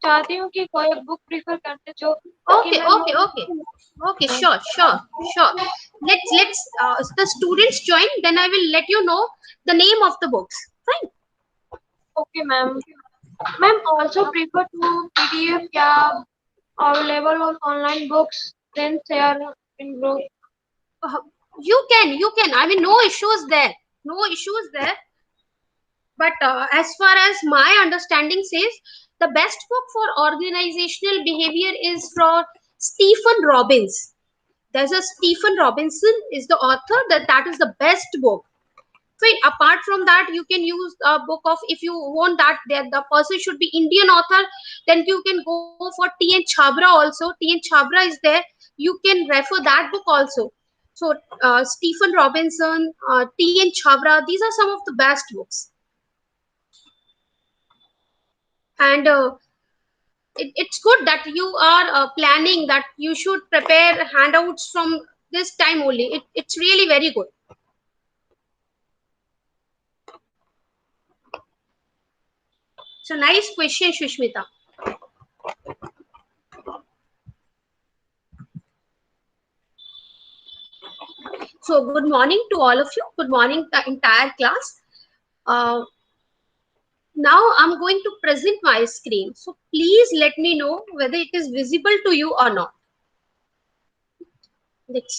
चाहती हूँ कि कोई बुक प्रीफर करते जो Okay, sure. Let's the students join, then I will let you know the name of the books. Fine. Okay, ma'am. Ma'am also prefer to PDF available on online books, then share in group. Uh, you can. I mean, no issues there. No issues there. But as far as my understanding says, the best book for organizational behavior is from Stephen Robbins. There's a Stephen Robinson is the author, that is the best book. Fine. Apart from that, you can use a book of, if you want that the person should be Indian author, then you can go for T.N. Chabra also. T.N. Chabra is there. You can refer that book also. So Stephen Robinson, T.N. Chabra, these are some of the best books. And it's good that you are planning that you should prepare handouts from this time only. It's really very good. So nice question, Shushmita. So good morning to all of you. Good morning, the entire class. Uh, Now I'm going to present my screen. So please let me know whether it is visible to you or not. Let's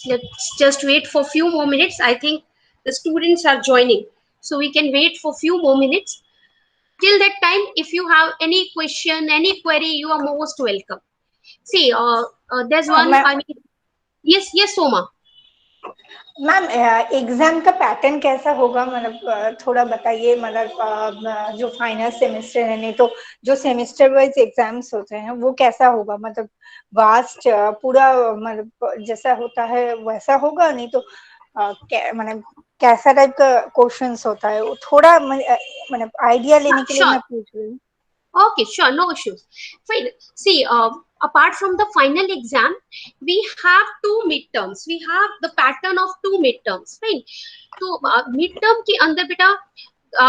just wait for a few more minutes. I think the students are joining. So we can wait for a few more minutes. Till that time, if you have any question, any query, you are most welcome. See, there's one, ma'am I mean, yes, Soma. Ma'am exam का pattern कैसा होगा, मतलब थोड़ा बताइए, मतलब जो final semester है, नहीं तो जो सेमेस्टर वाइज एग्जाम्स होते हैं वो कैसा होगा, मतलब वास्ट पूरा मतलब जैसा होता है वैसा होगा, नहीं तो मतलब कैसा टाइप का क्वेश्चंस होता है, वो थोड़ा मतलब आइडिया लेने के लिए Sure. मैं पूछ रही हूँ. Okay, sure, no issues. Fine. See, apart from the final exam, we have two midterms. We have the pattern of two midterms. Fine. So, midterm ke andar beta,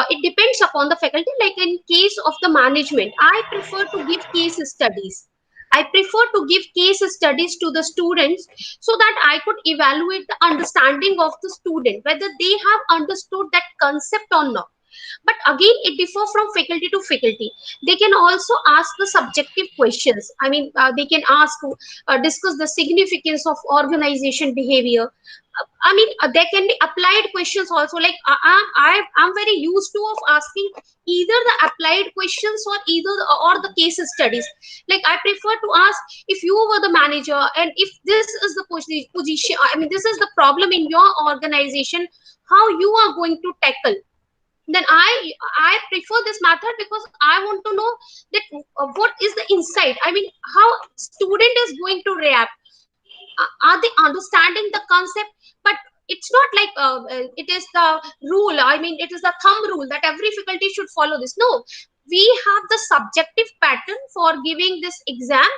it depends upon the faculty. Like in case of the management, I prefer to give case studies. I prefer to give case studies to the students so that I could evaluate the understanding of the student, whether they have understood that concept or not. But again, it differs from faculty to faculty. They can also ask the subjective questions. I mean, they can ask, discuss the significance of organization behavior. I mean, there can be applied questions also. Like I'm very used to of asking either the applied questions or or the case studies. Like I prefer to ask, if you were the manager and if this is the position, I mean, this is the problem in your organization, how you are going to tackle. Then I prefer this method because I want to know that what is the insight. I mean, how student is going to react. Are they understanding the concept? But it's not like it is the rule. I mean, it is the thumb rule that every faculty should follow this. No, we have the subjective pattern for giving this exam.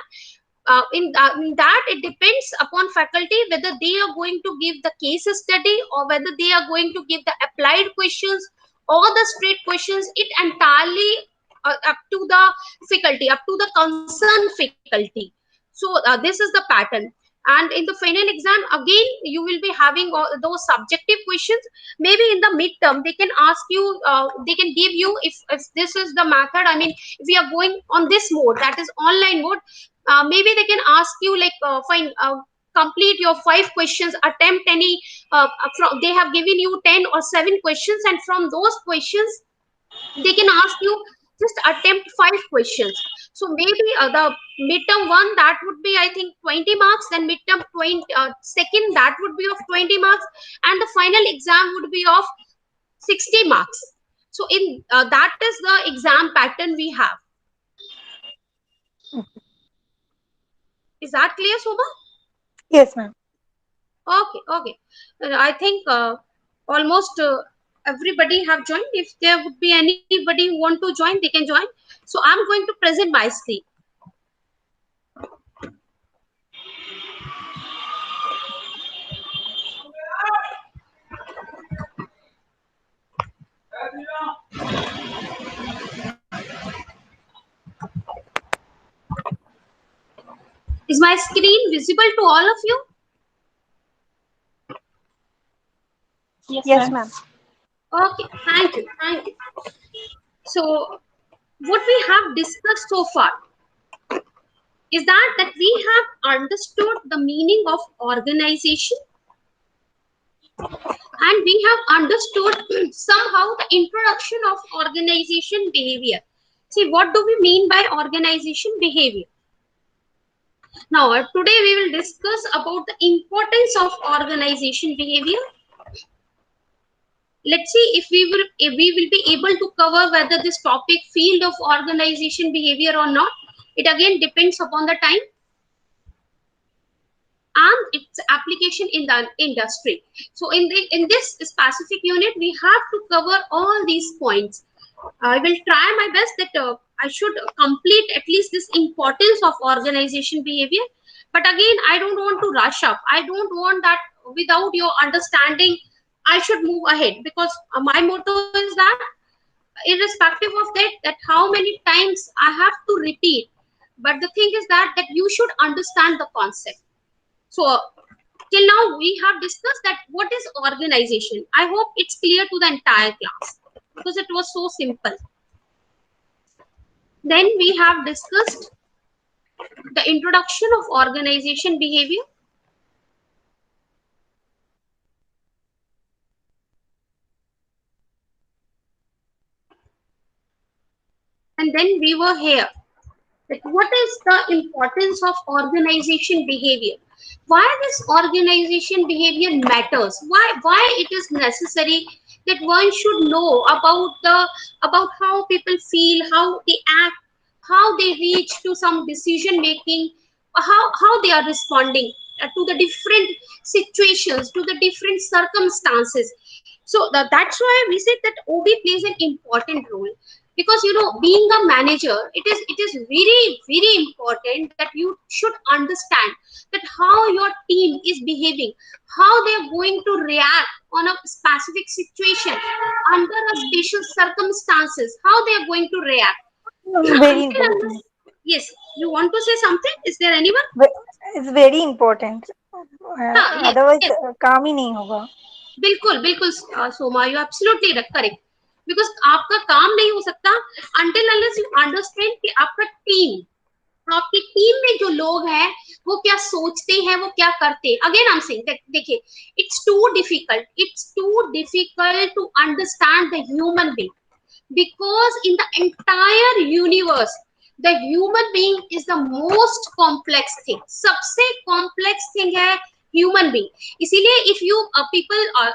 In that, it depends upon faculty whether they are going to give the case study or whether they are going to give the applied questions or the straight questions. It entirely up to the faculty, up to the concerned faculty. So this is the pattern. And in the final exam, again, you will be having all those subjective questions. Maybe in the midterm, they can ask you, they can give you, if this is the method, I mean, if we are going on this mode, that is online mode, maybe they can ask you like, fine, complete your 5 questions, attempt any, from, they have given you 10 or 7 questions, and from those questions, they can ask you just attempt 5 questions. So maybe the midterm one, that would be, I think, 20 marks. Then midterm 20, second, that would be of 20 marks, and the final exam would be of 60 marks. So in that is the exam pattern we have. Is that clear, Shobha? Yes, ma'am. Okay. I think almost everybody have joined. If there would be anybody who want to join, they can join. So I'm going to present my screen. Is my screen visible to all of you? Yes, ma'am. Okay, thank you, thank you. So what we have discussed so far is that we have understood the meaning of organization, and we have understood somehow the introduction of organization behavior. See, what do we mean by organization behavior? Now, today we will discuss about the importance of organization behavior. Let's see if we will be able to cover whether this topic field of organization behavior or not. It again depends upon the time and its application in the industry. So in this specific unit, we have to cover all these points. I will try my best that I should complete at least this importance of organization behavior. But again, I don't want to rush up. I don't want that without your understanding, I should move ahead, because my motto is that irrespective of that how many times I have to repeat. But the thing is that you should understand the concept. So till now we have discussed that what is organization. I hope it's clear to the entire class because it was so simple. Then we have discussed the introduction of organization behavior. And then we were here. That what is the importance of organization behavior? Why this organization behavior matters? Why it is necessary that one should know about how people feel, how they act, how they reach to some decision making, how they are responding to the different situations, to the different circumstances. So that's why we said that OB plays an important role, because being a manager, it is very important that you should understand that how your team is behaving, how they are going to react on a specific situation, under a special circumstances, how they are going to react. Very Until important. yes, you want to say something? Is there anyone? It's very important. Yes, Otherwise, yes. काम ही नहीं होगा. बिल्कुल बिल्कुल Soma, you absolutely correct, because आपका काम नहीं हो सकता until unless you understand कि आपका टीम, आपकी टीम में जो लोग हैं वो क्या सोचते हैं, वो क्या करते हैं. अगेन आई एम सेइंग, देखिए, it's too difficult to understand the human being, because in the entire universe the human being is the most complex thing. सबसे complex thing है human being. इसीलिए if you people are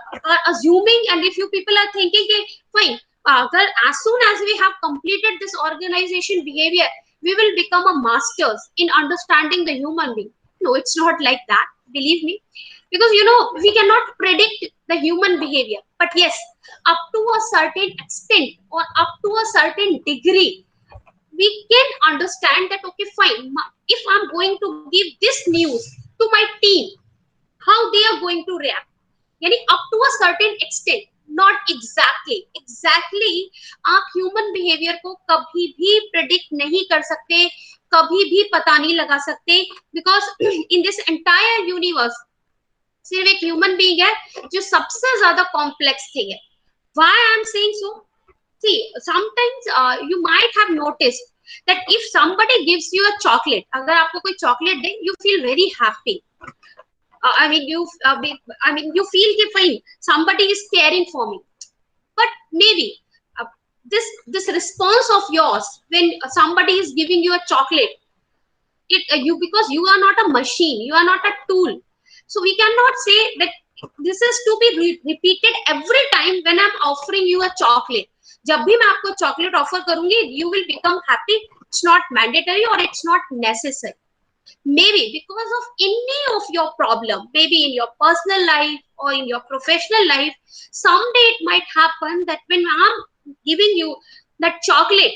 assuming, and if you people are thinking कि fine, अगर as soon as we have completed this organization behavior we will become a masters in understanding the human being. No, it's not like that, believe me, because we cannot predict the human behavior. But yes, up to a certain extent or up to a certain degree we can understand that okay fine, if I'm going to give this news to my team, how they are going to react. यानी up to a certain extent, not exactly आप human behavior को कभी भी predict नहीं कर सकते, कभी भी पता नहीं लगा सकते, because in this entire universe सिर्फ एक ह्यूमन बीइंग है जो सबसे ज्यादा कॉम्प्लेक्स थिंग है. Why I am saying so? See, sometimes you might have noticed that if somebody gives you a chocolate, अगर आपको कोई chocolate they, you feel very happy. I mean, you feel कि fine, somebody is caring for me. But maybe uh, this response of yours when somebody is giving you a chocolate, because you are not a machine, you are not a tool, so we cannot say that this is to be repeated every time when I'm offering you a chocolate. जब भी मैं आपको chocolate offer करूंगी, you will become happy. It's not mandatory or it's not necessary. Maybe because of any of your problem, maybe in your personal life or in your professional life, someday it might happen that when I'm giving you that chocolate,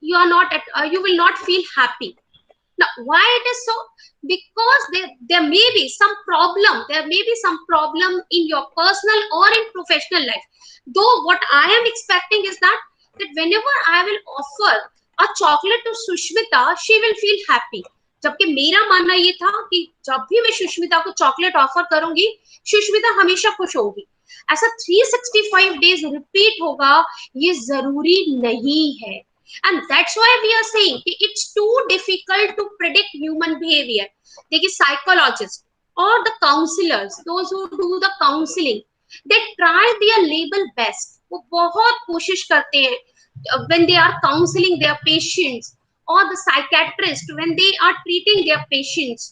you will not feel happy. Now, why it is so? Because there may be some problem. There may be some problem in your personal or in professional life. Though what I am expecting is that whenever I will offer a chocolate to Sushmita, she will feel happy. जबकि मेरा मानना ये था कि जब भी मैं सुष्मिता को चॉकलेट ऑफर करूंगी, सुष्मिता हमेशा खुश होगी। ऐसा 365 डेज रिपीट होगा ये जरूरी नहीं है। And that's why we are saying कि it's too difficult to predict human behaviour. देखिए साइकोलॉजिस्ट और the counsellors, those who do the counselling, they try their level best. वो बहुत कोशिश करते हैं when they are counseling their patients, or the psychiatrist when they are treating their patients,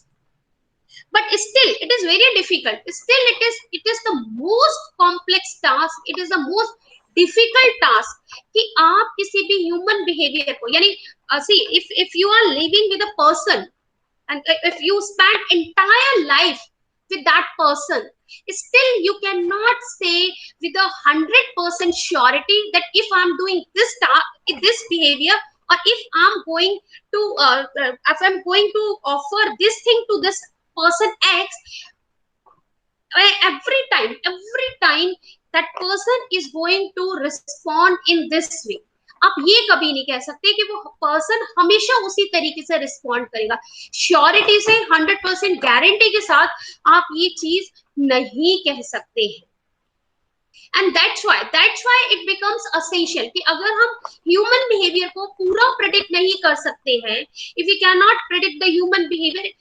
but still it is very difficult. Still it is the most complex task, it is the most difficult task कि आप किसी भी human behavior को, यानी see if you are living with a person and if you spend entire life with that person, still you cannot say with 100% surety that if I'm doing this behavior, or if I'm going to if I'm going to offer this thing to this person X, every time that person is going to respond in this way. आप ये कभी नहीं कह सकते कि वो person हमेशा उसी तरीके से रिस्पॉन्ड करेगा। श्योरिटी से 100% गारंटी के साथ आप ये चीज नहीं कह सकते हैं। And that's why it becomes essential कि अगर हम ह्यूमन बिहेवियर को पूरा प्रेडिक्ट नहीं कर सकते हैं, if you can not predict the human behaviour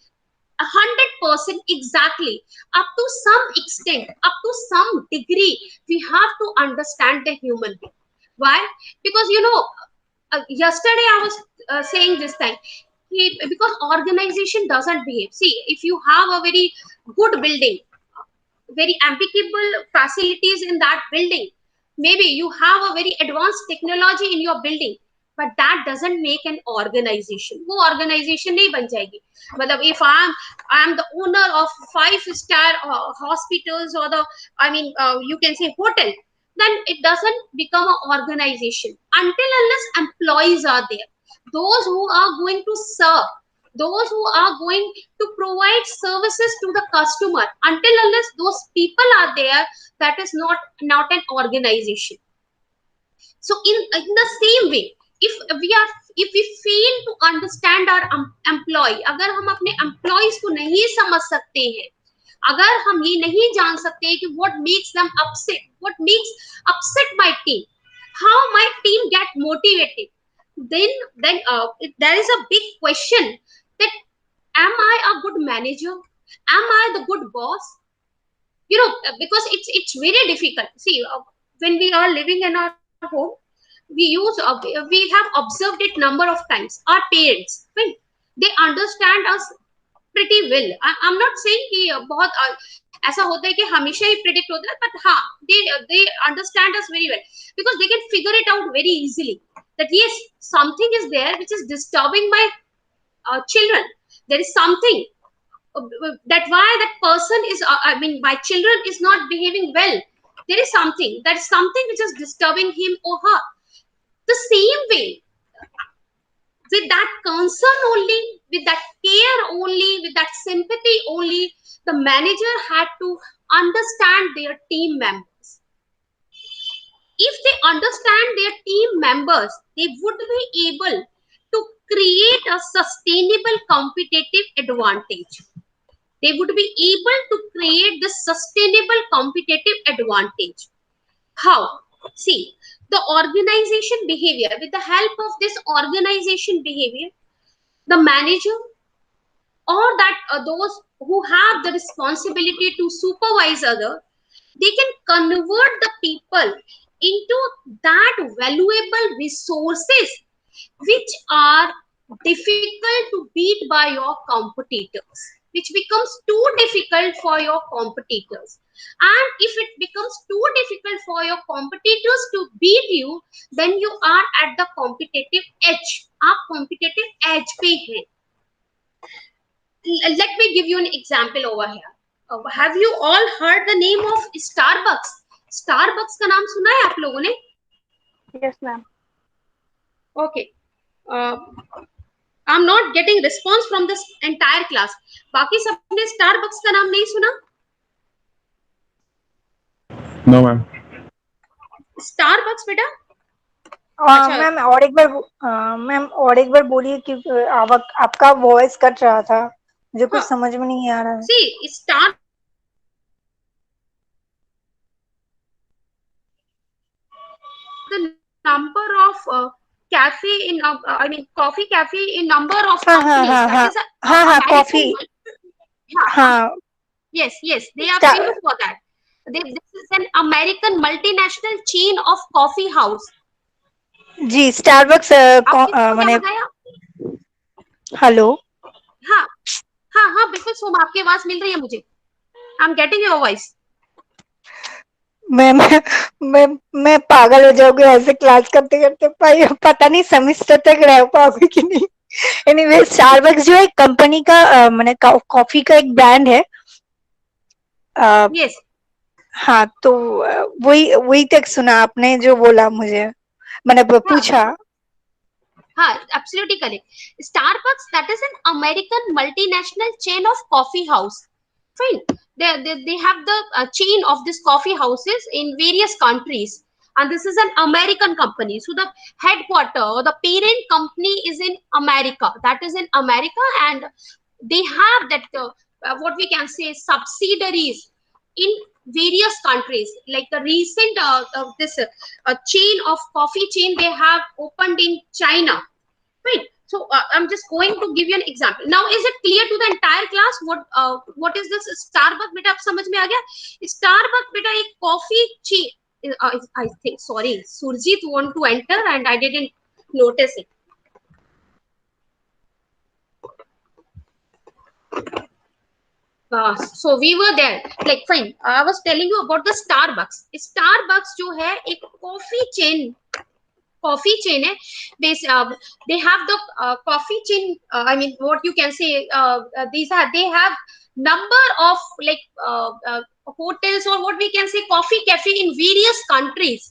100% exactly, up to some extent, up to some degree, we have to understand the human being. Why? Because yesterday I was saying this thing, because organization doesn't behave. See, if you have a very good building, very amicable facilities in that building, maybe you have a very advanced technology in your building, but that doesn't make an organization. वो organization नहीं बन जाएगी। मतलब if I am the owner of 5-star hospitals, or the you can say hotel, then it doesn't become an organization until unless employees are there, those who are going to serve, those who are going to provide services to the customer. Until unless those people are there, that is not an organization. So in the same way, if we fail to understand our employee, अगर हम अपने employees को नहीं समझ सकते हैं, अगर हम ये नहीं जान सकते हैं कि what makes them upset, what makes upset my team, how my team get motivated, then there is a big question that am I a good manager, am I the good boss? Because it's very difficult. See, when we are living in our home, we have observed it number of times. Our parents, right, they understand us pretty well. I'm not saying कि बहुत ऐसा होता है कि हमेशा ही predict होता है, but हाँ, they understand us very well, because they can figure it out very easily that yes, something is there which is disturbing my children. There is something that why that person is my children is not behaving well. There is something which is disturbing him or her. The same way, with that concern only, with that care only, with that sympathy only, the manager had to understand their team members. If they understand their team members, they would be able to create a sustainable competitive advantage. They would be able to create the sustainable competitive advantage. How? See, the organization behavior, with the help of this organization behavior, the manager or that those who have the responsibility to supervise others, they can convert the people into that valuable resources which are difficult to beat by your competitors, which becomes too difficult for your competitors. And if it becomes too difficult for your competitors to beat you, then you are at the competitive edge. आप competitive edge पे हैं. Let me give you an example over here. Have you all heard the name of Starbucks? Starbucks का नाम सुना है आप लोगों ने? Yes, ma'am. Okay. I'm not getting response from this entire class. बाकी सबने Starbucks का नाम नहीं सुना? No, ma'am. Starbucks बेटा? अच्छा, मैम और एक बार बोलिए क्योंकि आपका वॉइस कट रहा था, मुझे कुछ हाँ, समझ में नहीं आ रहा है। सी star the number of cafe in I mean coffee cafe in number of हाँ हाँ companies. हाँ That हाँ is a हाँ हाँ American. कॉफी, Yeah, हाँ yes, yes, they are famous स्टा- for that. This is an American multinational chain of coffee house. जी Starbucks आपने इसको क्या मैंने, बताया? हेलो हाँ, हाँ, हाँ, बिल्कुल सोम, आपकी आवाज मिल रही है मुझे. I am getting your voice. मैं मैं मैं मैं पागल हो जाऊंगी ऐसे क्लास करते करते, भाई पता नहीं सेमेस्टर तक रह पाऊंगी कि नहीं। एनीवे स्टारबक्स जो है कंपनी का मैंने कॉफी का एक ब्रांड है। अ, यस. हाँ तो वही वही तक सुना आपने जो बोला मुझे, मैंने हाँ, पूछा। हाँ, absolutely correct. Starbucks, that is an American multinational chain of coffee house. Fine. They have the chain of these coffee houses in various countries. And this is an American company. So the headquarter or the parent company is in America. That is in America. And they have that, what we can say, subsidiaries in various countries. Like the recent, this chain of coffee chain they have opened in China. Right. So I'm just going to give you an example. Now, is it clear to the entire class what is this Starbucks? बेटा आप समझ में आ गया? Starbucks बेटा एक coffee chain. I think, sorry, Surjit want to enter and I didn't notice it. So we were there. Like fine. I was telling you about the Starbucks. Starbucks जो है एक coffee chain है. They have the coffee chain, I mean what you can say, they have number of like hotels or what we can say coffee cafe in various countries.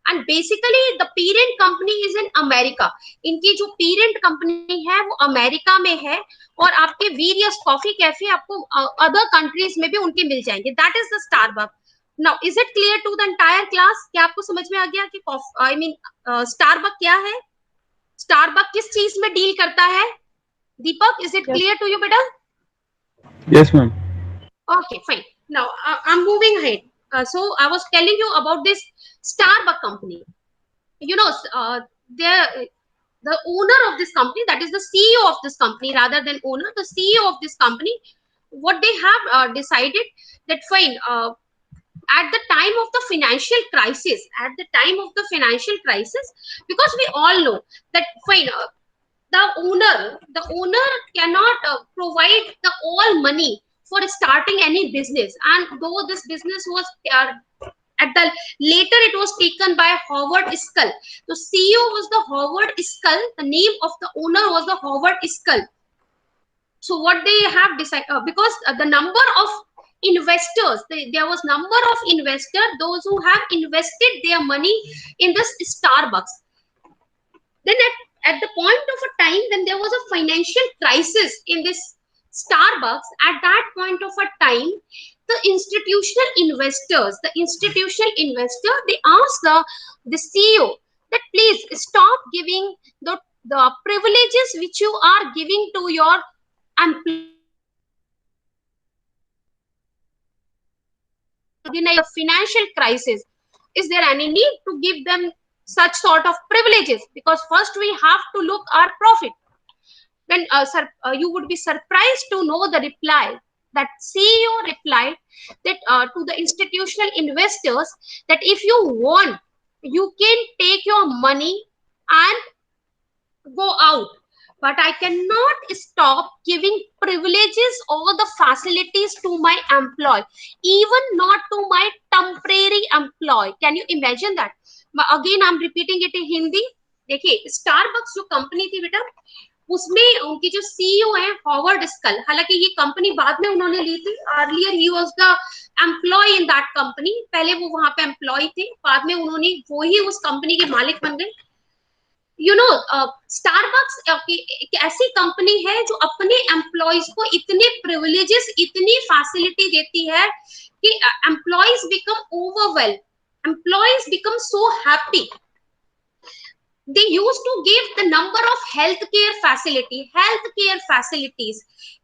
And basically the parent company is in America. इनकी जो parent company है वो America में है. और आपके various coffee cafe आपको other countries में भी उनके मिल जाएंगे. That is the Starbucks. Now, is it clear to the entire class? क्या आपको समझ में आ गया कि I mean स्टारबक क्या है? स्टारबक किस चीज में डील करता है? दीपक, is it Yes. clear to you, बेटा? Yes, ma'am. Okay, fine. Now I'm moving ahead. So I was telling you about this Starbuck company. You know, the owner of this company, that is the CEO of this company, rather than owner, the CEO of this company, what they have decided that fine. At the time of the financial crisis, because we all know that fine, the owner cannot provide the all money for starting any business. And though this business was at the later it was taken by Howard Scull. The CEO was the Howard Scull. The name of the owner was the Howard Scull. So what they have decided, because the number of investors, there was number of investors, those who have invested their money in this Starbucks. Then at the point of a time when there was a financial crisis in this Starbucks, at that point of a time, the institutional investor, they asked the CEO that please stop giving the privileges which you are giving to your employees in a financial crisis. Is there any need to give them such sort of privileges? Because first we have to look our profit. Then you would be surprised to know the reply that CEO replied that to the institutional investors that if you want, you can take your money and go out, but I cannot stop giving privileges or the facilities to my employee, even not to my temporary employee. Can you imagine that? Again, I'm repeating it in Hindi. देखिए Starbucks जो company थी बेटा, उसमें उनकी जो CEO है Howard school, हालांकि ये कंपनी बाद में उन्होंने ली थी. अर्लियर ही was the employee in that company. पहले वो वहां पे एम्प्लॉय थे, बाद में उन्होंने वो ही उस कंपनी के मालिक बन गए. यू नो, स्टारबक्स एक ऐसी कंपनी है जो अपने एम्प्लॉयज को इतने प्रिविलेजेस, इतनी फैसिलिटी देती है कि employees become overwhelm, employees become so happy. they used to give the number of healthcare facilities.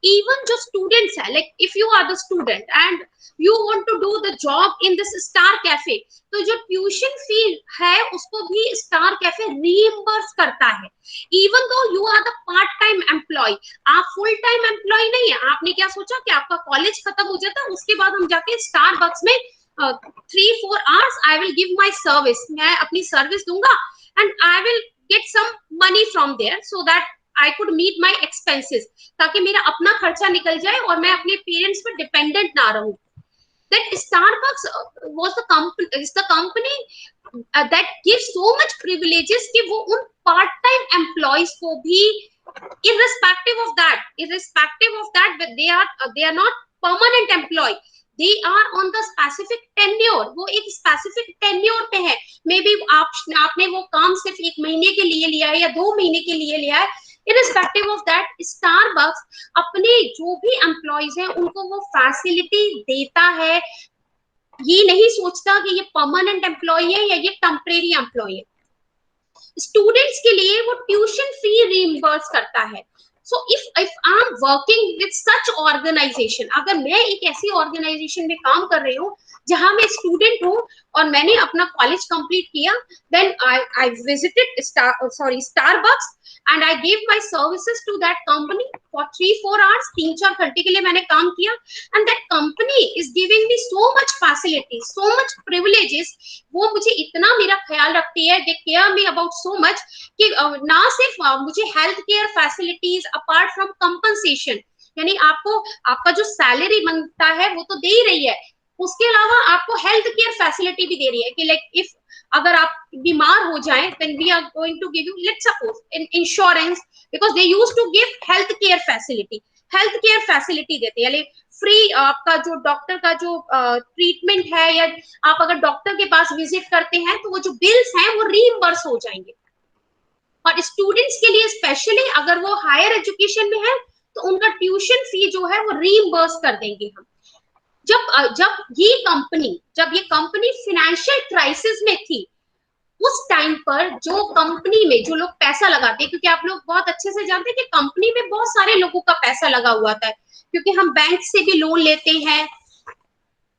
Even जो students है, like if you are the student and you want to do the job in this star cafe, तो जो tuition fee है उसको भी star cafe reimburse करता है, even though you are the part time employee. आप full time employee नहीं है. आपने क्या सोचा कि आपका कॉलेज खत्म हो जाता है, उसके बाद हम जाके स्टारबक्स में 3-4 hours I will give my service, मैं अपनी सर्विस दूंगा and I will get some money from there so that I could meet my expenses, ताकि मेरा अपना खर्चा निकल जाए और मैं अपने पेरेंट्स पर डिपेंडेंट ना रहूं. That Starbucks was the company that gives so much privileges कि वो उन part time employees को भी irrespective of that that they are not permanent employee, they are on the specific tenure, वो एक specific tenure पे है. मे बी आपने वो काम सिर्फ 1 महीने के लिए लिया है या 2 महीने के लिए लिया है. irrespective of that, स्टारबक्स अपने जो भी एम्प्लॉइज हैं उनको वो फैसिलिटी देता है. ये नहीं सोचता कि ये परमानेंट एम्प्लॉय है या ये टेम्परेरी एम्प्लॉय है. स्टूडेंट्स के लिए वो ट्यूशन फी रीइंबर्स करता है. So if I am working with such organization, अगर मैं एक ऐसी ऑर्गेनाइजेशन में काम कर रही हूँ जहां मैं स्टूडेंट हूँ और मैंने अपना कॉलेज कंप्लीट किया, then I visited Starbucks and I gave my services to that company for 3-4 hours, 3-4 घंटे के लिए मैंने काम किया, and that company is giving me so much facilities, so much privileges. वो मुझे इतना मेरा ख्याल रखती है, they care me about so much कि ना सिर्फ मुझे health care facilities apart from compensation, यानी आपको आपका जो सैलरी बनता है वो तो दे ही रही है, उसके अलावा आपको हेल्थ केयर फैसिलिटी भी दे रही है कि लाइक इफ अगर आप बीमार हो जाएं then we are going to give you, let's suppose in insurance, because they used to give health care facility देते हैं, लाइक फ्री आपका जो डॉक्टर का जो ट्रीटमेंट है या आप अगर डॉक्टर के पास विजिट करते हैं तो वो जो बिल्स हैं वो रीइंबर्स हो जाएंगे. और स्टूडेंट्स के लिए स्पेशली अगर वो हायर एजुकेशन में है तो उनका ट्यूशन फी जो है वो रीइंबर्स कर देंगे हम. जब ये कंपनी फाइनेंशियल क्राइसिस में थी, उस टाइम पर जो कंपनी में जो लोग पैसा लगाते हैं, क्योंकि आप लोग बहुत अच्छे से जानते हैं कि कंपनी में बहुत सारे लोगों का पैसा लगा हुआ था, क्योंकि हम बैंक से भी लोन लेते हैं,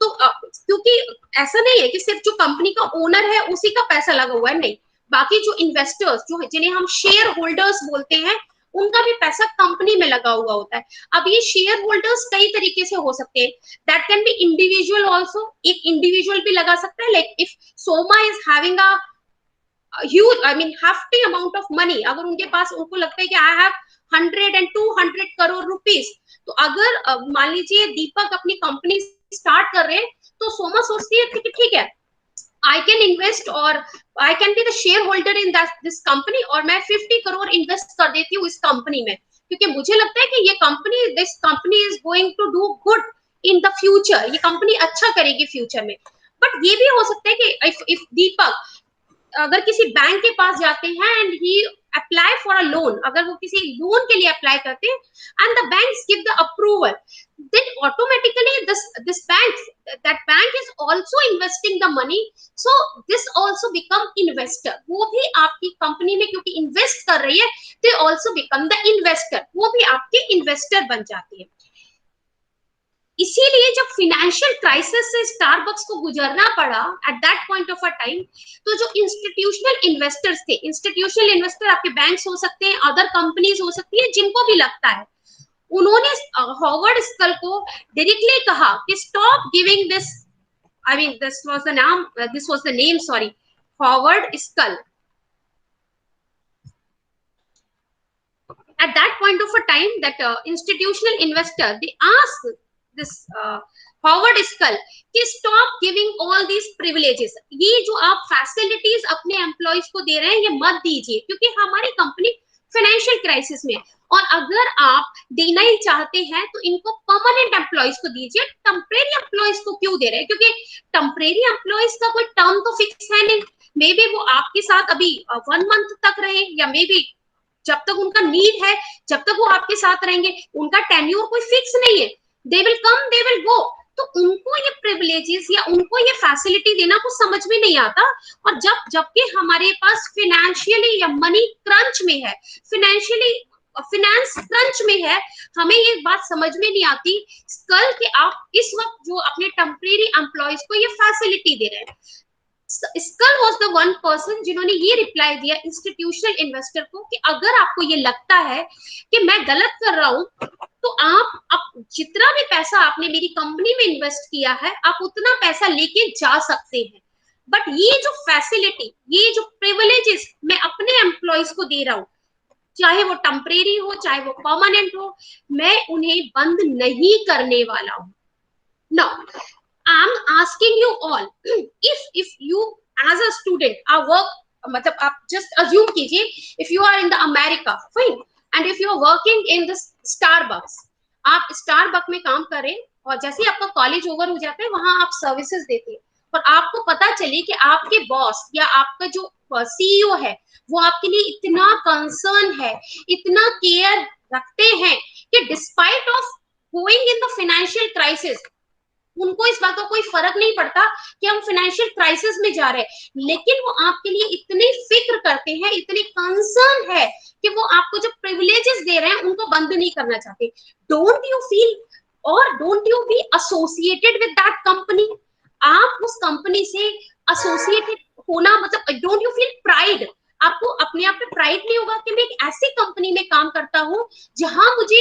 तो क्योंकि ऐसा नहीं है कि सिर्फ जो कंपनी का ओनर है उसी का पैसा लगा हुआ है, नहीं, बाकी जो इन्वेस्टर्स जो जिन्हें हम शेयर होल्डर्स बोलते हैं उनका भी पैसा कंपनी में लगा हुआ होता है. अब ये शेयर होल्डर्स कई तरीके से हो सकते हैं, that can be individual also, एक इंडिविजुअल भी लगा सकता है, like if Soma is having a huge hefty amount of money, अगर उनके पास उनको लगता है कि I have 100 and 200 crore rupees, तो अगर मान लीजिए दीपक अपनी कंपनी स्टार्ट कर रहे हैं तो सोमा सोचती है कि ठीक है I can invest or I can be the shareholder in this company और मैं 50 करोड़ इन्वेस्ट कर देती हूँ इस कंपनी में, क्योंकि मुझे लगता है कि ये company this company is going to do good in the future, ये कंपनी अच्छा करेगी फ्यूचर में. बट ये भी हो सकता है कि if दीपक अगर किसी बैंक के पास जाते हैं and he apply for a loan, अगर वो किसी लोन के लिए अप्लाई करते हैं and the bank give the approval, then automatically this bank is also investing the money, so this also become investor. वो भी आपकी कंपनी में क्योंकि इन्वेस्ट कर रही है, they also become the investor, वो भी आपके इन्वेस्टर बन जाती है. इसीलिए जब फाइनेंशियल क्राइसिस से स्टारबक्स को गुजरना पड़ा at that point of a time, तो जो इंस्टीट्यूशनल इन्वेस्टर्स थे, इंस्टीट्यूशनल इन्वेस्टर आपके बैंक्स हो सकते हैं, अदर कंपनीज हो सकती है, जिनको भी लगता है, उन्होंने हॉवर्ड स्कल को डायरेक्टली कहा कि stop giving this, this was the name, sorry, Howard Schultz. At that point of a time, that institutional investor, they asked this Howard Skull कि stop giving all these privileges, ये जो आप facilities अपने employees को दे रहे हैं ये मत दीजिए, क्योंकि हमारी कंपनी फाइनेंशियल क्राइसिस में, और अगर आप देना ही चाहते हैं तो इनको परमानेंट एम्प्लॉइज को दीजिए, टेम्परेरी एम्प्लॉइज को क्यों दे रहे हैं, क्योंकि टेम्परेरी एम्प्लॉइज का कोई टर्म तो फिक्स है नहीं, मे बी वो आपके साथ अभी 1 मंथ तक रहे, या मे बी जब तक उनका नीड है जब तक वो आपके साथ रहेंगे, उनका टेन्योर कोई फिक्स नहीं है, they will come they will go. तो उनको ये प्रिविलेजेस या उनको ये फैसिलिटी देना कुछ समझ में नहीं आता। और जबकि हमारे पास फाइनेंशियली या मनी क्रंच में है, फाइनेंस क्रंच में है, हमें ये बात समझ में नहीं आती कल कि आप इस वक्त जो अपने टेम्परेरी एम्प्लॉयज को ये फैसिलिटी दे रहे हैं। Schultz was the one person जिन्होंने ये रिप्लाई दिया इंस्टीट्यूशनल इन्वेस्टर को कि अगर आपको ये लगता है कि मैं गलत कर रहा हूं तो आप जितना भी पैसा आपने मेरी कंपनी में इन्वेस्ट किया है आप उतना पैसा लेके जा सकते हैं, बट ये जो फैसिलिटी, ये जो प्रिविलेजेस मैं अपने एम्प्लॉयज को दे रहा हूं, चाहे वो टेम्परेरी हो चाहे वो परमानेंट हो, मैं उन्हें बंद नहीं करने वाला हूं। Now I'm asking you all, if you as a student are work, मतलब आप just assume कीजिए if you are in the America, fine, and if you are working in the Starbucks, आप Starbucks में काम करें और जैसे ही आपका कॉलेज ओवर हो जाता है वहां आप सर्विसेज देते हैं और आपको पता चले कि आपके बॉस या आपका जो सीईओ है वो आपके लिए इतना कंसर्न है, इतना केयर रखते हैं कि despite of going in the financial crisis, उनको इस बात का कोई फर्क नहीं पड़ता कि हम फाइनेंशियल क्राइसिस में जा रहे हैं, लेकिन वो आपके लिए इतनी फिक्र करते हैं, इतनी कंसर्न है कि वो आपको जो प्रिविलेजेस दे रहे हैं उनको बंद नहीं करना चाहते। डोंट यू फील और don't you be associated with that company? आप उस कंपनी से एसोसिएटेड होना मतलब डोंट यू फील प्राइड? आपको अपने आप पे प्राइड नहीं होगा कि मैं एक ऐसी कंपनी में काम करता हूं जहां मुझे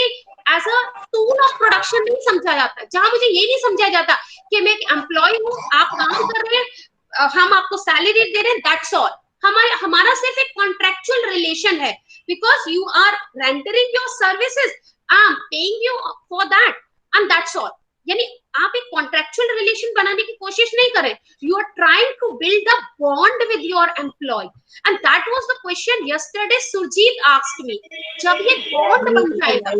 as a tool of production नहीं समझा जाता, जहां मुझे ये नहीं समझा जाता कि मैं एक एम्प्लॉय हूं, आप काम कर रहे हैं, हम आपको सैलरी दे रहे हैं, दैट्स ऑल। हमारा सिर्फ एक कॉन्ट्रेक्चुअल रिलेशन है, because you are rendering your services, I am paying you for that and that's all. यानी आप एक कॉन्ट्रेक्चुअल रिलेशन बनाने की कोशिश नहीं करें, you are trying to build a bond with your employee, and that was the question yesterday Surjit asked me. जब ये बॉन्ड बन जाएगा,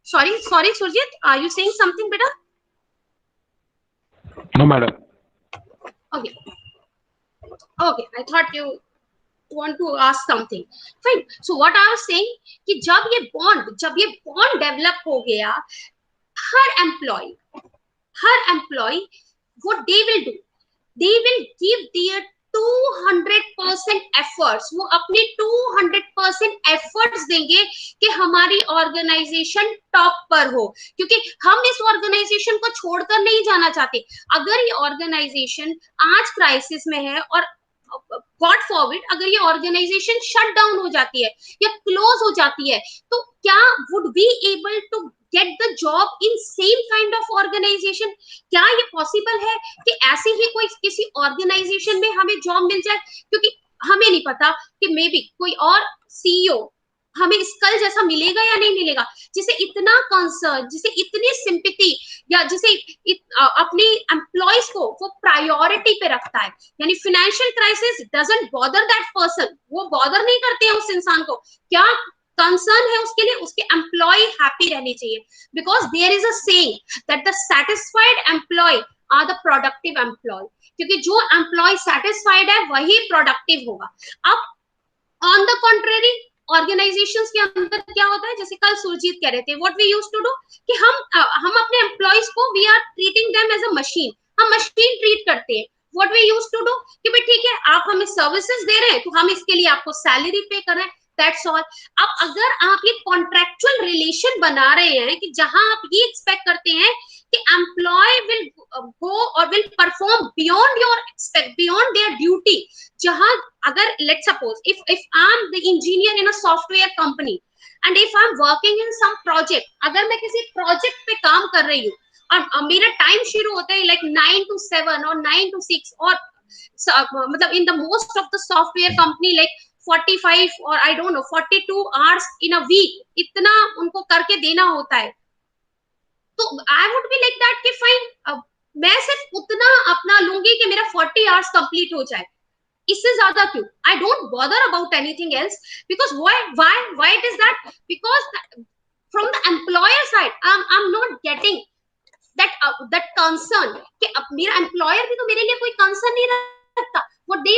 sorry Surjit, are you saying something beta? No, madam. Okay, I thought you want to ask something, fine. So what I was saying कि जब ये bond develop हो गया, हर employee what they will do, they will give their 200% efforts, वो अपने 200% efforts देंगे कि हमारी ऑर्गेनाइजेशन टॉप पर हो, क्योंकि हम इस ऑर्गेनाइजेशन को छोड़कर नहीं जाना चाहते। अगर ये ऑर्गेनाइजेशन आज क्राइसिस में है और गॉड फॉरबिड अगर ये ऑर्गेनाइजेशन शट डाउन हो जाती है या क्लोज हो जाती है, तो क्या would be able to get the job in same kind of organization? क्या ये पॉसिबल है कि ऐसे ही कोई किसी ऑर्गेनाइजेशन में हमें जॉब मिल जाए? क्योंकि हमें नहीं पता कि मे बी कोई और सीईओ हमें स्कल जैसा मिलेगा या नहीं मिलेगा, जिसे इतना कंसर्न, जिसे इतनी सिंपैथी या जिसे अपने एम्प्लॉयज को वो प्रायोरिटी पे रखता है। यानी financial crisis doesn't bother that person, वो बॉदर नहीं करते हैं उस इंसान को। क्या कंसर्न है उसके लिए? उसके एम्प्लॉय हैप्पी रहने चाहिए, because there is a saying that the satisfied employee are the productive employee, क्योंकि जो एम्प्लॉय सैटिस्फाइड है वही प्रोडक्टिव होगा। अब ऑन द कॉन्ट्रेरी ऑर्गेनाइजेशंस के अंदर क्या होता है, जैसे कल सुरजीत कह रहे थे what we used to do कि हम अपने एम्प्लॉयज को we are treating them as a machine, हम मशीन ट्रीट करते हैं। What we used to do कि भाई ठीक है आप हमें सर्विसेज दे रहे हैं तो हम इसके लिए आपको सैलरी पे कर रहे हैं, दैट्स ऑल। अब अगर आप ये कॉन्ट्रैक्चुअल रिलेशन बना रहे हैं कि जहां आप ये एक्सपेक्ट करते हैं कि एम्प्लॉय विल गो और will perform beyond their duty, जहां अगर let's suppose if I am the engineer in a software company and if I am working in some project, अगर मैं किसी प्रोजेक्ट पे काम कर रही हूँ और मेरा टाइम शुरू होता है लाइक 9 to 7 और 9 to 6 और मतलब in the most of the software company like 45 और I don't know 42 hours in a week, इतना उनको करके देना होता है। तो I would be like that कि फाइन मैं सिर्फ उतना अपना लूंगी कि मेरा 40 आवर्स कंप्लीट हो जाए, इससे ज्यादा क्यों? I don't bother about anything else, because why it is that, because from the employer side I am not getting that concern कि अब मेरा एम्प्लॉयर भी तो मेरे लिए कोई कंसर्न नहीं रखता। what they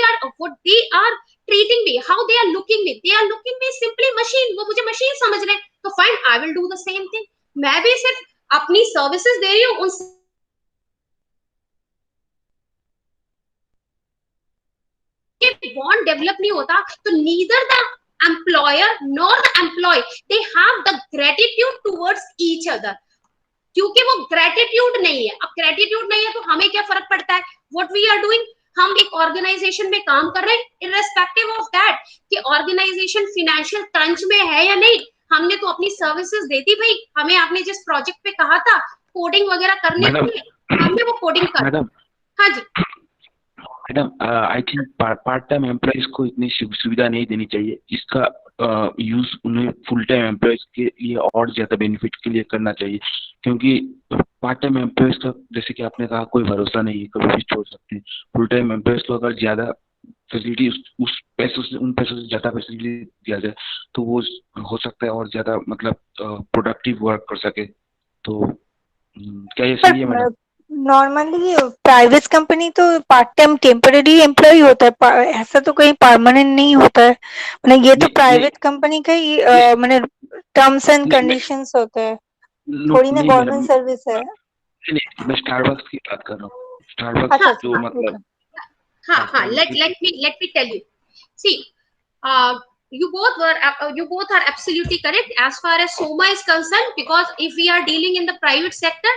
are treating me, how they are looking me simply machine, वो मुझे मशीन समझ रहे हैं, तो fine I will do the same thing. मैं भी सिर्फ अपनी सर्विसेज दे रही हूँ, उन ये बॉन्ड डेवलप नहीं होता तो neither the employer nor the employee they have the gratitude towards each other, क्योंकि वो ग्रेटिट्यूड नहीं है। अब ग्रेटिट्यूड नहीं है तो हमें क्या फर्क पड़ता है, व्हाट वी आर डूइंग, हम एक ऑर्गेनाइजेशन में काम कर रहे हैं, इररेस्पेक्टिव ऑफ दैट कि ऑर्गेनाइजेशन फाइनेंशियल क्रंच में है या नहीं, हमने तो अपनी सर्विसेज दे दी भाई, हमें आपने जिस प्रोजेक्ट पे कहा था कोडिंग वगैरह करने के लिए, हमने वो कोडिंग कर। मैडम, हाँ जी madam I think part time employees को इतनी सुविधा नहीं देनी चाहिए, इसका यूज उन्हें फुल टाइम एम्प्लॉयज के लिए और ज्यादा बेनिफिट के लिए करना चाहिए, क्योंकि पार्ट टाइम एम्प्लॉयज का जैसे कि आपने कहा कोई भरोसा नहीं है, कभी भी छोड़ सकते हैं। फुल टाइम एम्प्लॉयज को अगर ज्यादा फैसिलिटी उस पैसों से, उन पैसों से ज्यादा फैसिलिटी दिया जाए तो वो हो सकता है और ज्यादा मतलब प्रोडक्टिव वर्क कर सके। तो क्या ये सही है मैडम? नॉर्मली प्राइवेट कंपनी तो पार्ट टाइम टेम्पररी एम्प्लॉय होता है, ऐसा तो कहीं परमानेंट नहीं होता है। मतलब ये तो प्राइवेट कंपनी का ही मतलब टर्म्स एंड कंडीशंस होते हैं, थोड़ी ना गवर्नमेंट सर्विस है। नहीं, मैं स्टारबक्स की बात कर रहा हूँ। स्टारबक्स जो मतलब हाँ, let me tell you. See, you both are absolutely correct as far as Soma is concerned, because if we are dealing in the private sector,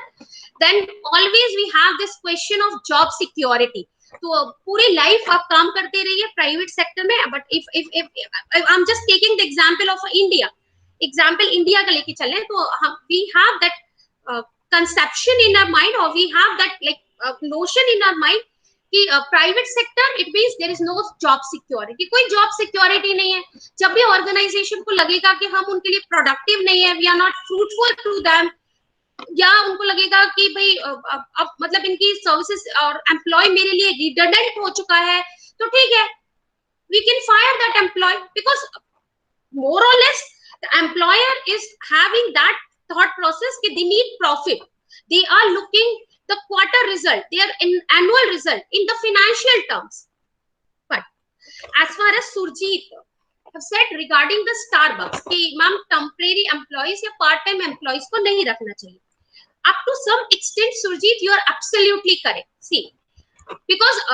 then always we have this question of job security. तो पूरी life आप काम करते रहिए private sector में, but if I'm just taking the example of India, example India का लेके चलें तो हम we have that conception in our mind, or we have that like notion in our mind कि private sector it means there is no job security, कोई job security नहीं है। जब भी ऑर्गेनाइजेशन को लगेगा कि हम उनके लिए प्रोडक्टिव नहीं है, we are not fruitful to them, या उनको लगेगा कि भाई अब मतलब इनकी सर्विसेज और एम्प्लॉय मेरे लिए रिडंडेंट हो चुका है, तो ठीक है, we can fire that employee, because more or less the employer is having that thought process कि they need profit, they are looking the quarter result, their annual result in the financial terms. But as far as Surjit have said regarding the Starbucks कि ma'am temporary employees या part time employees को नहीं रखना चाहिए, up to some extent Surjit you are absolutely correct. See, because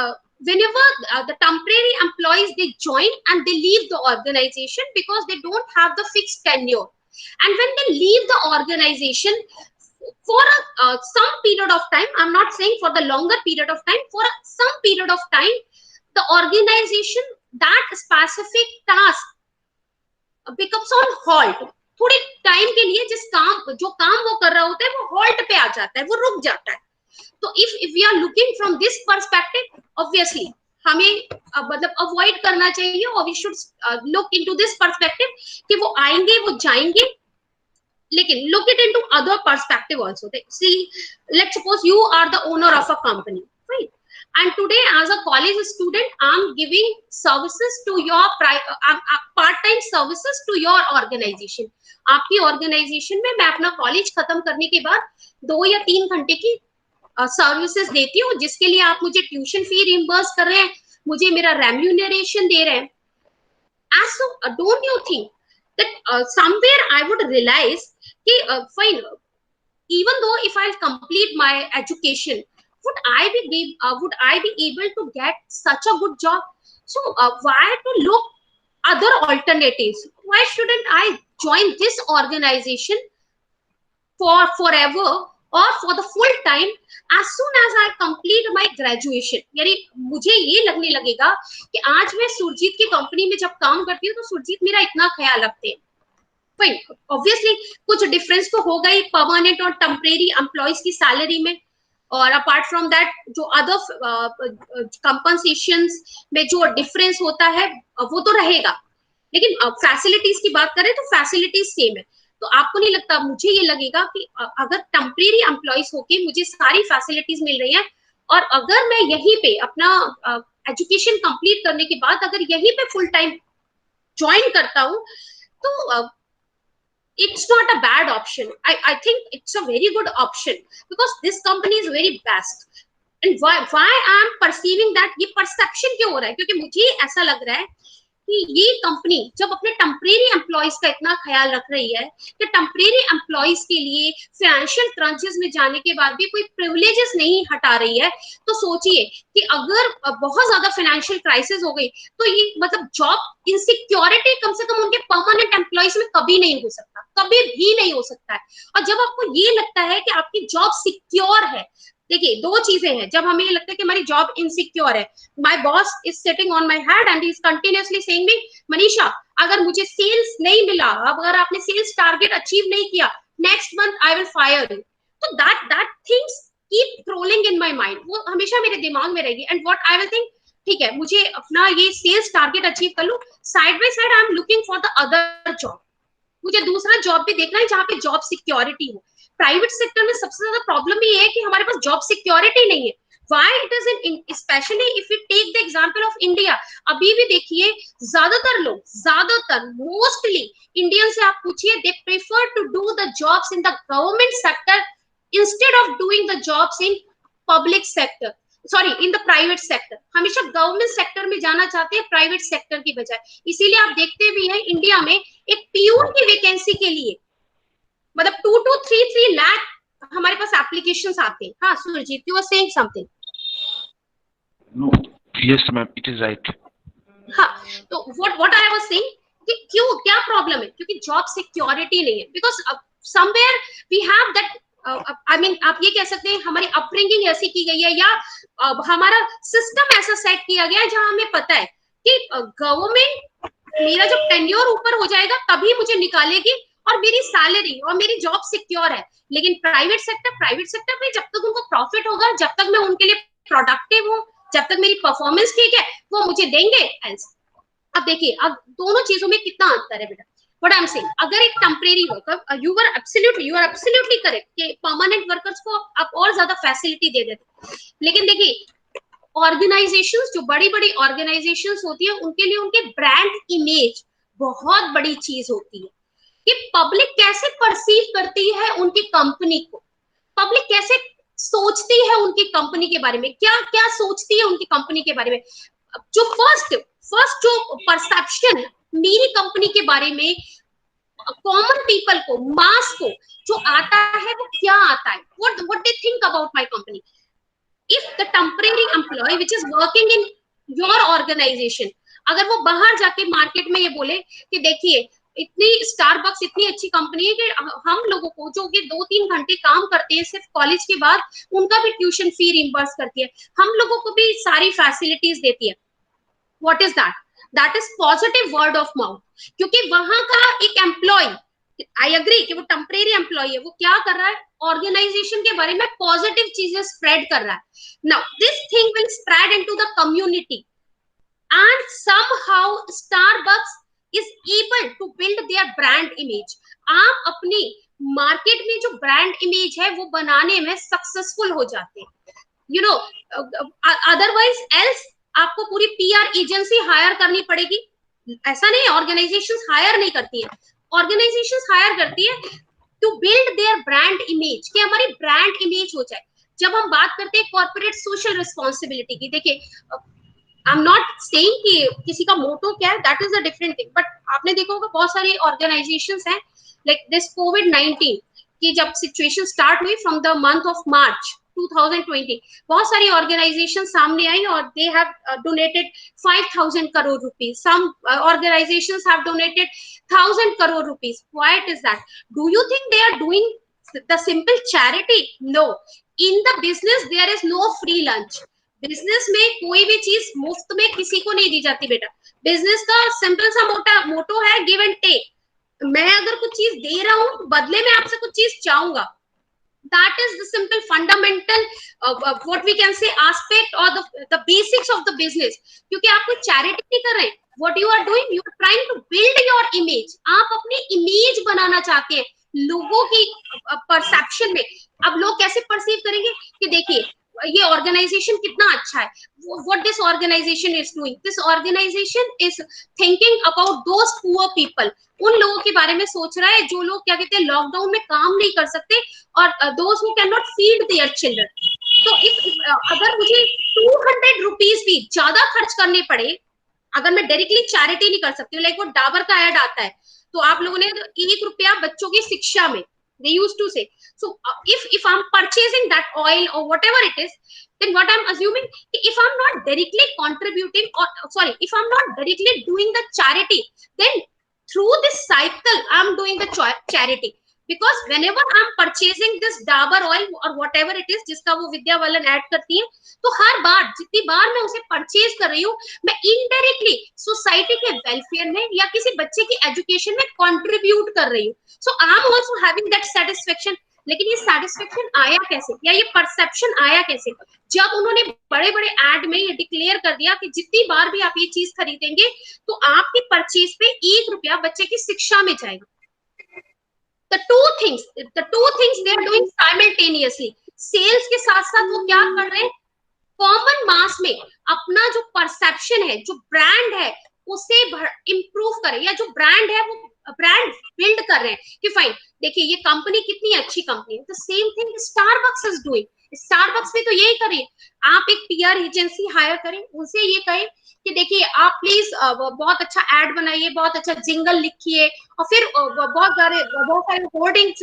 whenever the temporary employees they join and they leave the organization because they don't have the fixed tenure, and when they leave the organization for some period of time, I'm not saying for the longer period of time, for some period of time the organization that specific task becomes on halt, थोड़े time के लिए जो काम वो कर रहा होता है वो हॉल्ट पे आ जाता है, वो रुक जाता है। तो if we are looking from this perspective, obviously हमें मतलब अवॉइड करना चाहिए, और we should look into this perspective कि वो आएंगे वो जाएंगे, लेकिन look it into other perspective also. See, let's suppose you are the owner of a company, right? And today as a college student I'm giving services to your part-time services to your organization. आपकी organization में मैं अपना college खत्म करने के बाद 2 या 3 घंटे की सर्विसेज देती हूँ, जिसके लिए आप मुझे ट्यूशन फी रिम्बर्स कर रहे हैं, मुझे मेरा रेम्यूनरेशन दे रहे हैं। As so, don't you think that somewhere I would realize fine, even though if I'll complete my education, would I be able to get such a good job? So why to look other alternatives? Why shouldn't I join this organization for forever or for the full time as soon as I complete my graduation? यानी मुझे ये लगने लगेगा कि आज मैं सुरजीत की company में जब काम करती हूँ तो सुरजीत मेरा इतना ख्याल रखते हैं। ऑब्वियसली कुछ डिफरेंस तो होगा ही परमानेंट और टेम्परेरी एम्प्लॉइज की सैलरी में, और अपार्ट फ्रॉम दैट जो अदर कंपनसेशंस में जो डिफरेंस होता है वो तो रहेगा, लेकिन फैसिलिटीज की बात करें तो फैसिलिटीज सेम है। तो आपको नहीं लगता, मुझे ये लगेगा कि अगर टेम्परेरी एम्प्लॉइज होके मुझे सारी फैसिलिटीज मिल रही हैं, और अगर मैं यहीं पे अपना एजुकेशन कंप्लीट करने के बाद अगर यहीं पे फुल टाइम ज्वाइन करता हूँ, तो it's not a bad option. I think it's a very good option because this company is very best. And why I am perceiving that, ये perception क्यों हो रहा है, क्योंकि मुझे ऐसा लग रहा है कि ये कंपनी जब अपने टेम्परेरी एम्प्लॉयज का इतना ख्याल रख रही है कि टेम्परेरी एम्प्लॉयज के लिए फाइनेंशियल क्रंचेस में जाने के बाद भी कोई प्रिविलेजेस नहीं हटा रही है, तो सोचिए कि अगर बहुत ज्यादा फाइनेंशियल क्राइसिस हो गई तो ये मतलब जॉब इनसिक्योरिटी कम से कम उनके परमानेंट एम्प्लॉयज में कभी नहीं हो सकता, कभी भी नहीं हो सकता है। और जब आपको ये लगता है कि आपकी जॉब सिक्योर है, देखिए दो चीजें हैं, जब हमें ये लगता है कि हमारी जॉब इनसिक्योर है, my boss is sitting on my head and he is continuously saying me Manisha अगर मुझे सेल्स नहीं मिला, अगर आपने सेल्स टारगेट अचीव नहीं किया, next month I will fire you, तो that things keep trolling in my mind, वो हमेशा मेरे दिमाग में रहेगी। And what I will think, ठीक है मुझे अपना ये सेल्स टारगेट अचीव कर लूं, side by side I am looking for the other job, मुझे दूसरा जॉब भी देखना है जहां पे जॉब सिक्योरिटी हो। प्राइवेट सेक्टर में सबसे ज्यादा प्रॉब्लम ये है कि हमारे पास जॉब सिक्योरिटी नहीं है। Why it is in especially if we take the example of India, अभी भी देखिए ज्यादातर मोस्टली इंडियन से आप पूछिए, they prefer to do the jobs in the government sector instead of doing the jobs in public sector, sorry in the private sector, हमेशा government sector में जाना चाहते हैं प्राइवेट सेक्टर की बजाय। इसीलिए आप देखते भी हैं इंडिया में एक पीयून की वैकेंसी के लिए मतलब 2 to 3 लाख हमारे पास एप्लीकेशंस आते हैं। हाँ Surjit, you are saying something. No yes ma'am, it is right. हाँ, तो व्हाट आई वाज सेइंग कि क्यों, क्या प्रॉब्लम है, क्योंकि जॉब सिक्योरिटी नहीं है, because somewhere we have that, I mean आप ये कह सकते हैं हमारी अपब्रिंगिंग ऐसी की गई है या हमारा सिस्टम ऐसा सेट किया गया है जहां हमें पता है कि गवर्नमेंट मेरा जब टेन्योर ऊपर हो जाएगा तभी मुझे निकालेगी और मेरी सैलरी और मेरी जॉब सिक्योर है। लेकिन प्राइवेट सेक्टर में जब तक उनको प्रॉफिट होगा, जब तक मैं उनके लिए प्रोडक्टिव हूँ, जब तक मेरी परफॉर्मेंस ठीक है, वो मुझे देंगे। अब देखिए अब दोनों चीजों में कितना अंतर है बेटा। व्हाट आई एम सेइंग, अगर एक temporary worker, you are absolutely correct कि परमानेंट वर्कर्स को आप और ज्यादा फैसिलिटी दे देते, लेकिन देखिए ऑर्गेनाइजेशंस, जो बड़ी बड़ी ऑर्गेनाइजेशंस होती है, उनके लिए उनके ब्रांड इमेज बहुत बड़ी चीज होती है कि पब्लिक कैसे परसीव करती है उनकी कंपनी को, पब्लिक कैसे सोचती है उनकी कंपनी के बारे में, क्या क्या सोचती है उनकी कंपनी के बारे में। जो फर्स्ट जो परसेप्शन मेरी कंपनी के बारे में कॉमन पीपल को, मास को जो आता है, वो क्या आता है, what they think about my company. If the temporary employee which is working in your organization, अगर वो बाहर जाके मार्केट में ये बोले कि देखिए इतनी स्टारबक्स इतनी अच्छी कंपनी है कि हम लोगों को जो कि 2-3 घंटे काम करते हैं सिर्फ कॉलेज के बाद, उनका भी ट्यूशन फी रिम्बर्स करती है, हम लोगों को भी सारी फैसिलिटीज देती है। What is that? That is positive word of mouth, क्योंकि वहां का एक एम्प्लॉय, आई एग्री कि वो टेम्परेरी एम्प्लॉय है, वो क्या कर रहा है, ऑर्गेनाइजेशन के बारे में पॉजिटिव चीजें स्प्रेड कर रहा है। Now this thing will spread into the community and somehow Starbucks is able to build their brand image। आप अपनी मार्केट में जो ब्रांड इमेज है वो बनाने में सक्सेसफुल हो जाते हैं, यू नो, अदरवाइज एल्स आपको पूरी पीआर एजेंसी हायर करनी पड़ेगी। ऐसा नहीं है ऑर्गेनाइजेशंस हायर नहीं करती है, ऑर्गेनाइजेशंस हायर करती है to build their brand image, कि हमारी ब्रांड इमेज हो जाए। जब हम बात करते हैं कॉर्पोरेट सोशल रिस्पॉन्सिबिलिटी की, देखिए आई एम नॉट सेइंग कि किसी का मोटो क्या है, that is a different thing, but आपने देखा होगा बहुत सारी ऑर्गेनाइजेशंस हैं लाइक दिस कोविड-19 की जब सिचुएशन स्टार्ट हुई from the month of March 2020, बहुत सारी ऑर्गेनाइजेशन सामने आई और they have donated 5,000 crore rupees, some organizations have donated 1,000 crore rupees. Why it is that? Do you think they are doing the simple charity? No, in the business there is no free lunch. Business में कोई भी चीज मुफ्त में किसी को नहीं दी जाती बेटा। बिजनेस का सिंपल सा मोटो है गिव एंड टेक। मैं अगर कुछ चीज दे रहा हूं तो बदले में आपसे कुछ चीज चाहूंगा। That is the simple fundamental what we can say aspect or the basics of the business. क्योंकि आप कोई चैरिटी नहीं कर रहे हैं, what you are doing, you are trying to build your image. आप अपनी इमेज बनाना चाहते हैं लोगों की परसेप्शन में। अब लोग कैसे परसीव करेंगे कि देखिए ये ऑर्गेनाइजेशन कितना अच्छा है, what this organization is doing, this organization is thinking about those poor people, उन लोगों के बारे में सोच रहा है जो लोग क्या कहते हैं लॉकडाउन में काम नहीं कर सकते और those who cannot feed their children। तो अगर मुझे 200 रुपीज भी ज्यादा खर्च करने पड़े, अगर मैं डायरेक्टली चैरिटी नहीं कर सकती हूँ, लाइक वो डाबर का ऐड आता है तो आप लोगों ने 1 रुपया बच्चों की शिक्षा में, they used to say. So if I'm purchasing that oil or whatever it is, then what I'm assuming, if I'm not directly contributing, or sorry, if I'm not directly doing the charity, then through this cycle I'm doing the charity. Because whenever I'm purchasing this Dabur oil or whatever it is जिसका वो Vidya Balan add करती है, तो हर बार जितनी बार मैं उसे purchase कर रही हूँ, मैं इनडायरेक्टली सोसाइटी के वेलफेयर में या किसी बच्चे की एजुकेशन में कंट्रीब्यूट कर रही हूँ. So I am also having that satisfaction. लेकिन ये सेटिस्फेक्शन आया कैसे, या ये परसेप्शन आया कैसे, जब उन्होंने बड़े बड़े एड में ये डिक्लेयर कर दिया कि जितनी बार भी आप ये चीज खरीदेंगे तो आपकी परचेज पे 1 रुपया बच्चे की शिक्षा में जाएगा. The two things they are doing simultaneously. Sales के साथ साथ वो क्या कर रहे हैं, कॉमन मास में अपना जो परसेप्शन है, जो ब्रांड है, उसे इम्प्रूव करें, या जो ब्रांड है वो ब्रांड बिल्ड कर रहे हैं कि फाइन देखिए ये कंपनी कितनी अच्छी कंपनी है. The same thing Starbucks is doing. Starbucks भी तो यही करें. आप एक पीआर एजेंसी हायर करें, उनसे ये कहें कि देखिए आप प्लीज बहुत अच्छा एड बनाइए, बहुत अच्छा जिंगल लिखिए, और फिर बहुत सारे बोर्डिंग्स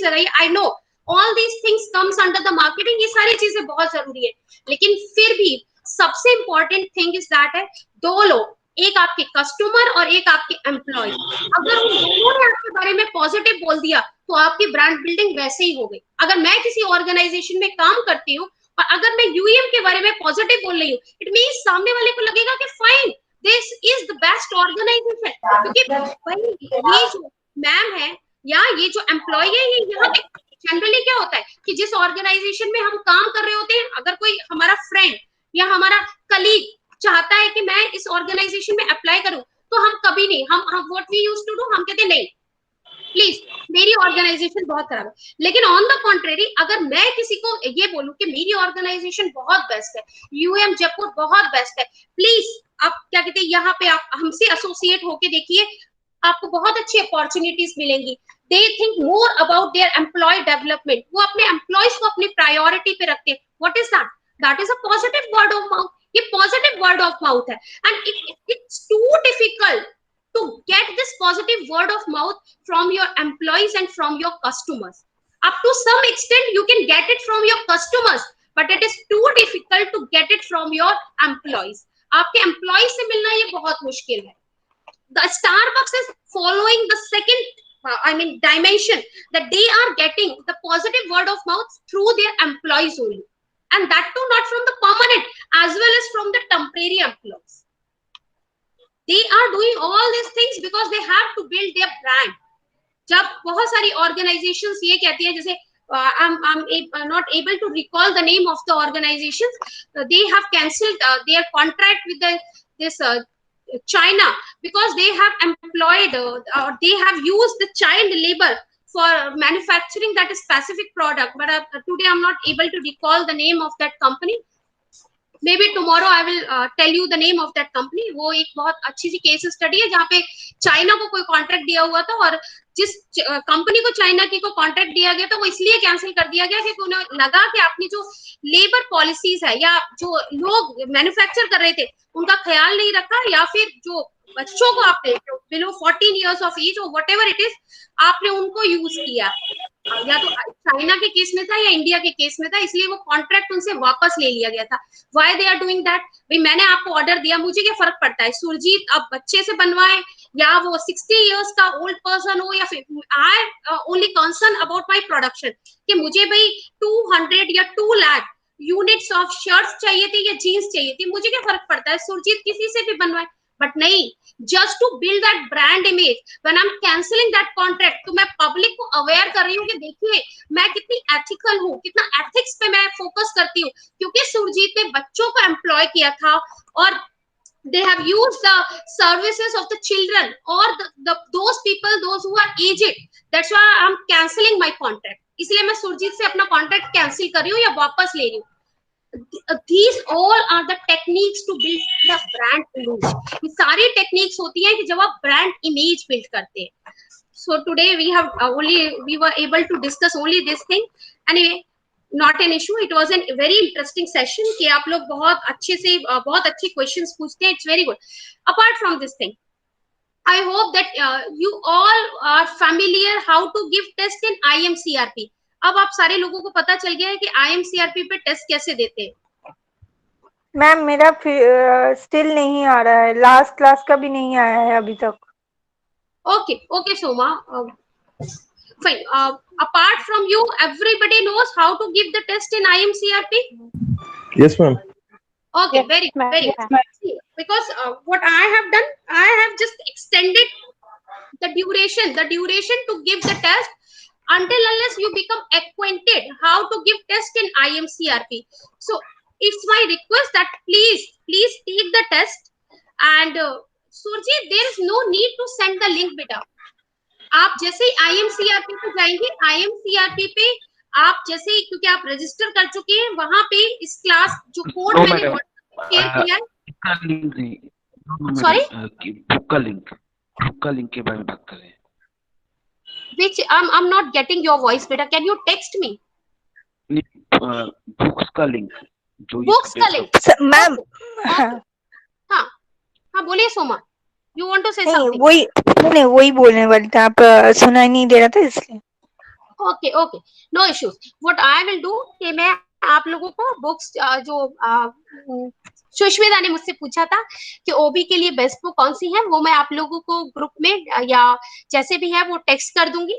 लगाइए. I know all these things comes under the marketing, ये सारी चीजें बहुत जरूरी है. लेकिन फिर भी सबसे इंपॉर्टेंट थिंग इज दैट है दो लोग, एक आपके कस्टमर और एक आपके एम्प्लॉय. अगर उन दोनों ने आपके बारे में पॉजिटिव बोल दिया तो आपकी ब्रांड बिल्डिंग वैसे ही हो गई. अगर मैं किसी ऑर्गेनाइजेशन में काम करती हूँ और अगर मैं यूएम के बारे में पॉजिटिव बोल रही हूँ, इट मींस सामने वाले को लगेगा कि fine this is the best organization. क्योंकि भाई ये जो मैम है या ये जो एम्प्लॉय है, ये यहाँ पे जनरली क्या होता है कि जिस ऑर्गेनाइजेशन में हम काम कर रहे होते हैं, अगर कोई हमारा फ्रेंड या हमारा कलीग चाहता है कि मैं इस ऑर्गेनाइजेशन में अप्लाई करूं, तो हम कभी नहीं, हम what we used to do, हम कहते नहीं प्लीज मेरी ऑर्गेनाइजेशन बहुत खराब है. लेकिन ऑन द कॉन्ट्रेरी, अगर मैं किसी को ये बोलूं कि मेरी ऑर्गेनाइजेशन बहुत बेस्ट है, यूएम जयपुर बहुत बेस्ट है, प्लीज आप क्या कहते हैं यहाँ पे आप हमसे एसोसिएट होके देखिए, आपको बहुत अच्छी अपॉर्चुनिटीज मिलेंगी. They think more about their employee development. वो अपने एम्प्लॉयज को अपनी प्रायोरिटी पे रखते हैं. What is that? That is a positive word of mouth. ये पॉजिटिव वर्ड ऑफ माउथ है. And it's too difficult to get this positive word of mouth from your employees and from your customers. Up to some extent you can get it from your customers, but it is too difficult to get it from your employees. आपके employees से मिलना ये बहुत मुश्किल है. The Starbucks is following the second dimension, that they are getting the positive word of mouth through their employees only, and that too not from the permanent as well as from the temporary employees. They are doing all these things because they have to build their brand. जब बहुत सारी organizations ये कहती है, जैसे I'm not able to recall the name of the organizations, they have cancelled their contract with this China because they have employed or they have used the child labor for manufacturing that specific product. But today I'm not able to recall the name of that company. Maybe tomorrow I will tell you the name of that company. वो एक बहुत अच्छी सी case study है जहाँ पे China को कोई contract दिया हुआ था, और जिस कंपनी को चाइना की को कॉन्ट्रैक्ट दिया गया था वो इसलिए कैंसिल कर दिया गया कि उन्हें लगा कि अपनी जो लेबर पॉलिसीज है या जो लोग मैन्युफैक्चर कर रहे थे उनका ख्याल नहीं रखा, या फिर जो बच्चों को आपने बिलो 14 इयर्स ऑफ एज और वट एवर इट इज आपने उनको यूज किया, या तो चाइना के केस में था या इंडिया के केस में था, इसलिए वो कॉन्ट्रैक्ट उनसे वापस ले लिया गया था. Why they are doing that? भाई मैंने आपको ऑर्डर दिया, मुझे क्या फर्क पड़ता है सुरजीत अब बच्चे से बनवाए या वो 60 इयर्स का ओल्ड पर्सन हो, या फिर I only concern about my production कि मुझे भाई 200 या 2 लाख यूनिट्स ऑफ शर्ट्स चाहिए थे या जीन्स चाहिए थी, मुझे क्या फर्क पड़ता है सुरजीत किसी से भी बनवाए. बट नहीं, just to build that brand image, when I'm canceling that contract, तो मैं पब्लिक को अवेयर कर रही हूँ कि देखिए मैं कितनी एथिकल हूँ, कितना एथिक्स पे मैं फोकस करती हूँ, क्योंकि सुरजीत ने बच्चों को एम्प्लॉय किया था और they have used the services of the children or those people, those who are aged. That's why I'm canceling my contract. इसलिए मैं सुरजीत से अपना कॉन्ट्रैक्ट कैंसिल कर रही हूँ या वापस ले रही हूँ. These all are the techniques to build the brand image. ये सारी टेक्निक्स होती हैं कि जब आप ब्रांड इमेज बिल्ड करते हैं. So today we were able to discuss only this thing. Anyway, not an issue, it was an very interesting session कि आप लोग बहुत अच्छे से बहुत अच्छे क्वेश्चंस पूछते हैं, it's very good. Apart from this thing, I hope that you all are familiar how to give test in IMCRP. अब आप सारे लोगों को पता चल गया है कि IMCRP पे टेस्ट कैसे देते हैं. मैम मेरा स्टिल नहीं आ रहा है, लास्ट क्लास का भी नहीं आया है अभी तक. Okay, okay, Soma. Fine. Apart from you, everybody knows how to give the test in IMCRP? Yes, ma'am. Okay, Yes, very ma'am. very Yes, good. ma'am. See, because what I have done, I have just extended the duration to give the test until unless you become acquainted how to give test in IMCRP. So it's my request that please take the test. And Surji, there is no need to send the link, beta. आप जैसे ही IMCRP पे जाएंगे, IMCRP पे आप जैसे ही, क्योंकि आप register कर चुके हैं, वहां पे इस क्लास जो कोड No, मैंने madam. शेयर किया है. इसका लिंक नहीं. No, Sorry? madam, बुक का लिंक के बारे में बात कर रहे हैं. Which I'm not getting your voice, beta. Can you text me? Books का लिंक जो Books का link. मैम हाँ हाँ, बोलिए Soma. You want to say नहीं something? वही बोलने वाली थी, आप सुनाई नहीं दे रहा था इसलिए. Okay okay, no issues. What I will do कि मैं आप लोगों को बुक्स जो सुष्मिता ने मुझसे पूछा था कि ओबी के लिए बेस्ट बुक कौन सी है, वो मैं आप लोगों को ग्रुप में या जैसे भी है वो टेक्स्ट कर दूंगी.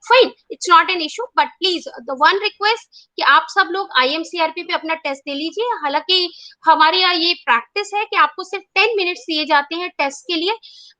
Fine, it's not an issue, but please the one request कि आप सब लोग IMCRP पे अपना टेस्ट दे लीजिए. हालांकि हमारे यहाँ ये प्रैक्टिस है कि आपको सिर्फ 10 मिनट्स दिए जाते हैं टेस्ट के लिए,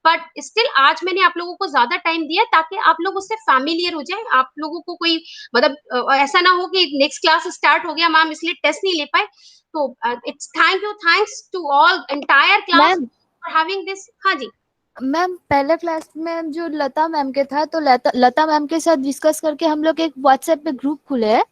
बट स्टिल आज मैंने आप लोगों को ज्यादा टाइम दिया ताकि आप लोग उससे फैमिलियर हो जाए. आप लोगों को कोई मतलब ऐसा ना हो कि नेक्स्ट क्लास स्टार्ट हो गया मैम इसलिए टेस्ट नहीं ले पाए. तो it's thanks to all entire class for having this. हाँ जी मैम, पहले क्लास में जो लता मैम के था, तो लता मैम के साथ डिस्कस करके हम लोग एक व्हाट्सएप पे ग्रुप खुले हैं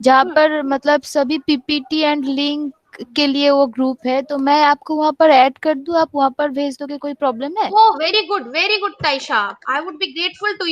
जहाँ पर मतलब सभी PPT एंड लिंक के लिए वो ग्रुप है. तो मैं आपको वहाँ पर ऐड कर दूँ, आप वहाँ पर भेज दोगे, कोई प्रॉब्लम है? Oh, very good, Taisha. I would be grateful to you.